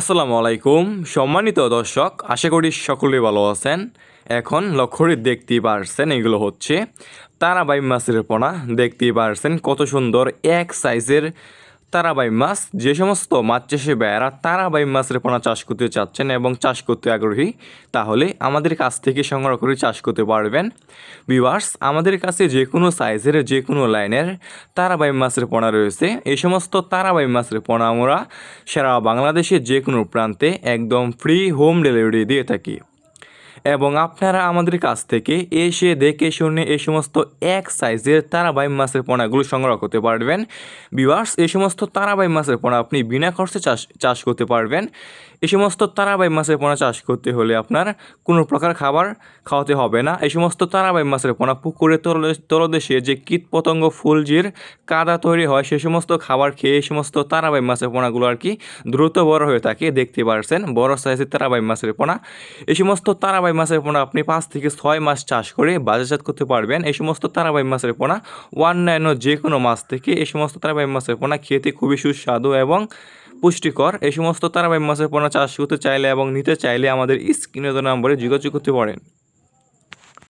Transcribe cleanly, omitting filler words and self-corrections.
আসসালামু আলাইকুম সম্মানিত দর্শক, আশা করি সকলেই ভালো আছেন। এখন লক্ষ্য করে দেখতেই পারছেন এগুলো হচ্ছে তারাবাই মাছের পোনা। দেখতেই পারছেন কত সুন্দর এক সাইজের তারাবাই মাছ। যে সমস্ত মাছ চাষি ভাইয়েরা তারাবাই মাছের পোনা চাষ করতে চাচ্ছেন এবং চাষ করতে আগ্রহী, তাহলে আমাদের কাছ থেকে সংগ্রহ করে চাষ করতে পারবেন। ভিউয়ার্স, আমাদের কাছে যে কোনো সাইজের যে কোনো লাইনের তারাবাই মাছের পোনা রয়েছে। এই সমস্ত তারাবাই মাছের পোনা আমরা সারা বাংলাদেশের যে কোনো প্রান্তে একদম ফ্রি হোম ডেলিভারি দিয়ে থাকি এবং আপনারা আমাদের কাছ থেকে এসে দেখে শুনে এই সমস্ত এক সাইজের তারাবাই মাছের পোনাগুলো সংগ্রহ করতে পারবেন। ভিউয়ার্স, এই সমস্ত তারাবাই মাছের পোনা আপনি বিনা খরচে চাষ করতে পারবেন। এই সমস্ত তারাবাই মাছের পোনা চাষ করতে হলে আপনার কোনো প্রকার খাবার খাওয়াতে হবে না। এই সমস্ত তারাবাই মাছের পোনা পুকুরের তলদেশে যে কীট পতঙ্গ ফুলজির কাদা তৈরি হয়, সে সমস্ত খাবার খেয়ে এই সমস্ত তারাবাই মাছের পোনাগুলো আর কি দ্রুত বড় হয়ে থাকে। দেখতে পারছেন বড় সাইজের তারাবাই মাছের পোনা। এই সমস্ত তারাবাই মাছের পোনা আপনি 5 থেকে 6 মাস চাষ করে বাজারজাত করতে পারবেন। এই সমস্ত তারাবাই মাছের পোনা অন্যান্য যে কোনো মাছ থেকে এই সমস্ত তারাবাই মাছের পোনা খেতে খুবই সুস্বাদু এবং পুষ্টিকর। এই সমস্ত তারাবাই মাছের পোনা চাষ করতে চাইলে এবং নিতে চাইলে আমাদের স্ক্রিনে দেওয়া নম্বরে যোগাযোগ করতে পারেন।